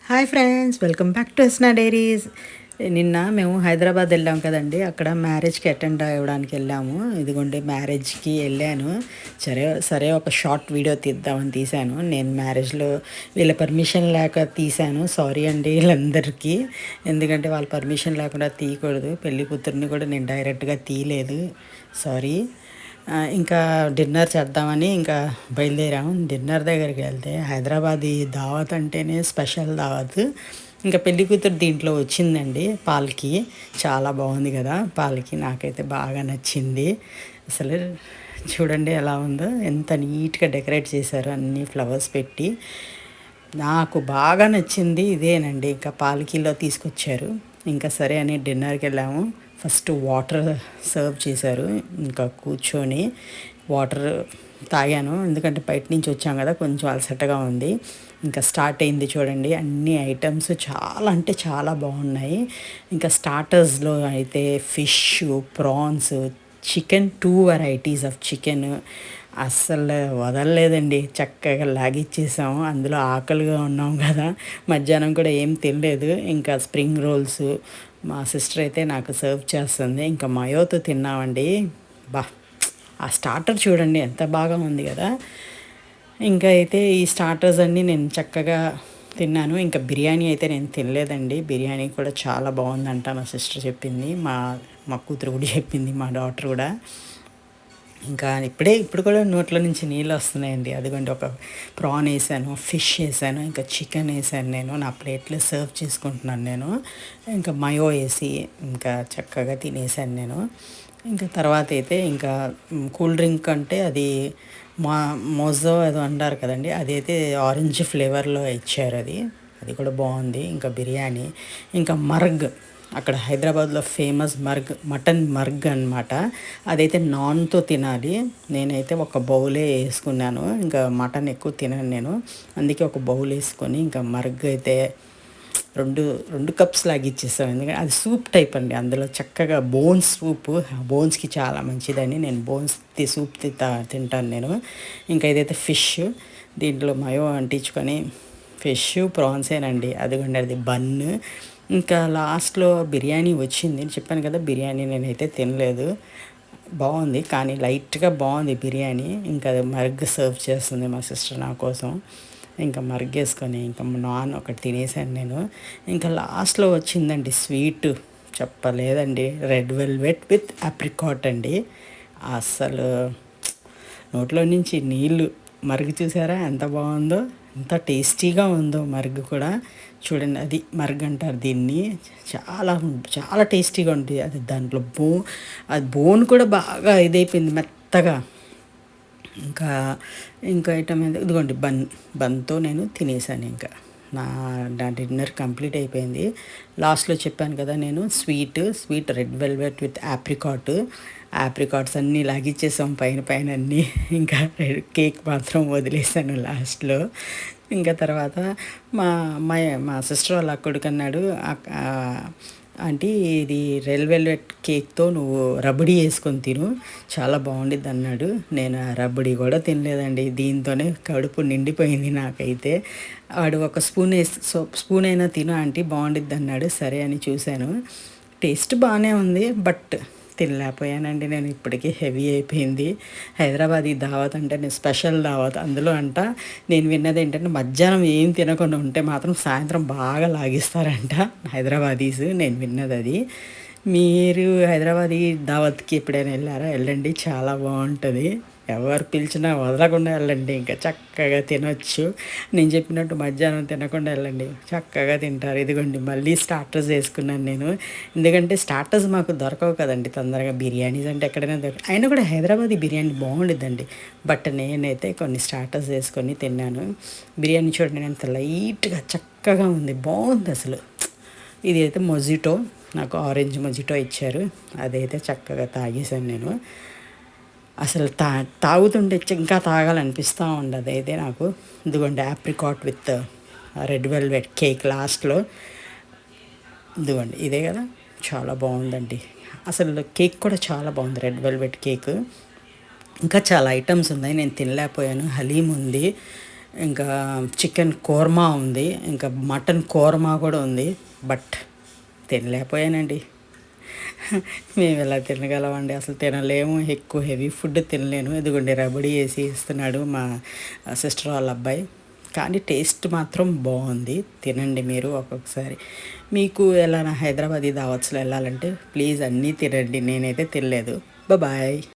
Hi friends, welcome back to Esna diaries. నిన్న మేము హైదరాబాద్ వెళ్ళాం కదండి. అక్కడ మ్యారేజ్కి అటెండ్ అవ్వడానికి వెళ్ళాము. ఇదిగోండి మ్యారేజ్కి వెళ్ళాను. సరే సరే ఒక షార్ట్ వీడియో తీద్దామని తీశాను. నేను మ్యారేజ్లో వీళ్ళ పర్మిషన్ లేక తీశాను. సారీ అండి వీళ్ళందరికీ. ఎందుకంటే వాళ్ళ పర్మిషన్ లేకుండా తీయకూడదు. పెళ్లి కూతుర్ని కూడా నేను డైరెక్ట్గా తీయలేదు. సారీ. ఇంకా డిన్నర్ చేద్దామని ఇంకా బయలుదేరాము. డిన్నర్ దగ్గరికి వెళ్తే హైదరాబాదీ దావత్ అంటేనే స్పెషల్ దావత్. ఇంకా పెళ్లి కూతురు దీంట్లో వచ్చిందండి. పాలకి చాలా బాగుంది కదా. పాలకి నాకైతే బాగా నచ్చింది. అసలు చూడండి ఎలా ఉందో, ఎంత నీట్గా డెకరేట్ చేశారు అన్ని ఫ్లవర్స్ పెట్టి. నాకు బాగా నచ్చింది ఇదేనండి. ఇంకా పాలకీలో తీసుకొచ్చారు. ఇంకా సరే అని డిన్నర్కి వెళ్ళాము. ఫస్ట్ వాటర్ సర్వ్ చేశారు. ఇంకా కూర్చొని వాటర్ తాగాను, ఎందుకంటే బయట నుంచి వచ్చాం కదా, కొంచెం అలసటగా ఉంది. ఇంకా స్టార్ట్ అయింది చూడండి. అన్ని ఐటమ్స్ చాలా అంటే చాలా బాగున్నాయి. ఇంకా స్టార్టర్స్లో అయితే fish, prawns, chicken, 2 varieties of chicken. అస్సలు వదలలేదండి. చక్కగా లాగిచ్చేసాము. అందులో ఆకలిగా ఉన్నాం కదా, మధ్యాహ్నం కూడా ఏం తినలేదు. ఇంకా స్ప్రింగ్ రోల్స్ మా సిస్టర్ అయితే నాకు సర్వ్ చేస్తుంది. ఇంకా మయోతో తిన్నామండి. బా, ఆ స్టార్టర్ చూడండి ఎంత బాగా ఉంది కదా. ఇంకా అయితే ఈ స్టార్టర్స్ అన్నీ నేను చక్కగా తిన్నాను. ఇంకా బిర్యానీ అయితే నేను తినలేదండి. బిర్యానీ కూడా చాలా బాగుందంట మా సిస్టర్ చెప్పింది, మా మా కూతురు కూడా చెప్పింది, మా డాటర్ కూడా. ఇంకా ఇప్పుడు కూడా నోట్లో నుంచి నీళ్ళు వస్తున్నాయండి. అదిగోండి ఒక ప్రాన్ వేసాను, ఫిష్ వేసాను, ఇంకా చికెన్ వేసాను. నేను నా ప్లేట్లో సర్వ్ చేసుకుంటున్నాను నేను. ఇంకా మయో వేసి ఇంకా చక్కగా తినేసాను నేను. ఇంకా తర్వాత అయితే ఇంకా కూల్ డ్రింక్ అంటే అది మా మోజో ఏదో అంటారు కదండి, అదైతే ఆరెంజ్ ఫ్లేవర్లో ఇచ్చారు. అది అది కూడా బాగుంది. ఇంకా బిర్యానీ, ఇంకా మర్గ్, అక్కడ హైదరాబాద్లో ఫేమస్ మర్గ్, మటన్ మర్గ్ అనమాట. అదైతే నాన్తో తినాలి. నేనైతే ఒక బౌలే వేసుకున్నాను. ఇంకా మటన్ ఎక్కువ తినను నేను, అందుకే ఒక బౌల్ వేసుకొని ఇంకా మర్గ్ అయితే రెండు రెండు కప్స్ లాగా ఇచ్చేస్తాను. ఎందుకంటే అది సూప్ టైప్ అండి. అందులో చక్కగా బోన్స్ సూప్, బోన్స్కి చాలా మంచిదని నేను బోన్స్ సూప్ తింటాను నేను. ఇంకా ఇదైతే ఫిష్, దీంట్లో మయో అంటించుకొని ఫిష్ ప్రాన్సేనండి. అదిగోండి అది బన్. ఇంకా లాస్ట్లో బిర్యానీ వచ్చింది. చెప్పాను కదా, బిర్యానీ నేనైతే తినలేదు. బాగుంది కానీ లైట్గా బాగుంది బిర్యానీ. ఇంకా మర్గ్ సర్వ్ చేస్తుంది మా సిస్టర్ నా కోసం. ఇంకా మరిగేసుకొని ఇంకా నాన్ ఒకటి తినేసాను నేను. ఇంకా లాస్ట్లో వచ్చిందండి స్వీట్, చెప్పలేదండి. రెడ్ వెల్వెట్ విత్ అప్రికాట్ అండి. అస్సలు నోట్లో నుంచి నీళ్ళు. మరుగు చూసారా ఎంత బాగుందో, ఎంత టేస్టీగా ఉందో మరుగు కూడా. చూడండి, అది మరుగు అంటారు దీన్ని. చాలా చాలా టేస్టీగా ఉంటుంది అది. దాంట్లో అది బోన్ కూడా బాగా ఇదైపోయింది మెత్తగా. ఇంకా ఇంకా ఐటమ్ ఇదిగోండి బన్తో నేను తినేసాను. ఇంకా నా నా డిన్నర్ కంప్లీట్ అయిపోయింది. లాస్ట్లో చెప్పాను కదా నేను, sweet red velvet with apricots అన్నీ లాగిచ్చేసాం పైన పైన అన్నీ. ఇంకా కేక్ మాత్రం వదిలేసాను లాస్ట్లో. ఇంకా తర్వాత మా అమ్మాయి, మా సిస్టర్ వాళ్ళ కొడుకు అన్నాడు, ఆంటీ ఇది రెడ్ వెల్వెట్ కేక్తో నువ్వు రబడీ వేసుకొని తిను, చాలా బాగుండిద్ది అన్నాడు. నేను ఆ రబడీ కూడా తినలేదండి. దీంతోనే కడుపు నిండిపోయింది నాకైతే. వాడు ఒక స్పూన్ అయినా తిను ఆంటీ బాగుండిద్ది అన్నాడు. సరే అని చూశాను, టేస్ట్ బాగానే ఉంది, బట్ తినలేకపోయానండి నేను. ఇప్పటికీ హెవీ అయిపోయింది. హైదరాబాదీ దావత్ అంటే నేను స్పెషల్ దావత్. అందులో అంట నేను విన్నది ఏంటంటే, మధ్యాహ్నం ఏం తినకుండా ఉంటే మాత్రం సాయంత్రం బాగా లాగిస్తారంట హైదరాబాదీస్. నేను విన్నది అది. మీరు హైదరాబాదీ దావత్కి ఎప్పుడైనా వెళ్ళారా? వెళ్ళండి, చాలా బాగుంటుంది. ఎవరు పిలిచినా వదలకుండా వెళ్ళండి. ఇంకా చక్కగా తినొచ్చు. నేను చెప్పినట్టు మధ్యాహ్నం తినకుండా వెళ్ళండి, చక్కగా తింటారు. ఇదిగోండి మళ్ళీ స్టార్టర్స్ వేసుకున్నాను నేను. ఎందుకంటే స్టార్టర్స్ మాకు దొరకవు కదండి తొందరగా. బిర్యానీస్ అంటే ఎక్కడైనా దొరకదు. అయినా కూడా హైదరాబాదీ బిర్యానీ బాగుండిద్దండి. బట్ నేనైతే కొన్ని స్టార్టర్స్ వేసుకొని తిన్నాను. బిర్యానీ చూడండి ఎంత లైట్గా చక్కగా ఉంది, బాగుంది అసలు. ఇది అయితే మొజిటో, నాకు ఆరెంజ్ మొజిటో ఇచ్చారు. అదైతే చక్కగా తాగేసాను నేను. అసలు తాగుతుంటే ఇంకా తాగాలనిపిస్తూ ఉండదు అయితే నాకు. ఇదిగోండి apricot with red velvet cake లాస్ట్లో. ఇదిగోండి ఇదే కదా, చాలా బాగుందండి. అసలు కేక్ కూడా చాలా బాగుంది, రెడ్ వెల్వెట్ కేక్. ఇంకా చాలా ఐటమ్స్ ఉన్నాయి, నేను తినలేకపోయాను. హలీం ఉంది, ఇంకా చికెన్ కోర్మా ఉంది, ఇంకా మటన్ కోర్మా కూడా ఉంది. బట్ తినలేకపోయానండి. మేము ఎలా తినగలమండి, అసలు తినలేము, ఎక్కువ హెవీ ఫుడ్ తినలేను. ఇదిగోండి రబడీ వేసి ఇస్తున్నాడు మా సిస్టర్ వాళ్ళ అబ్బాయి. కానీ టేస్ట్ మాత్రం బాగుంది, తినండి మీరు ఒక్కొక్కసారి. మీకు ఎలా హైదరాబాదీ దావత్స్లో వెళ్ళాలంటే ప్లీజ్ అన్నీ తినండి, నేనైతే తినలేదు. బాయ్.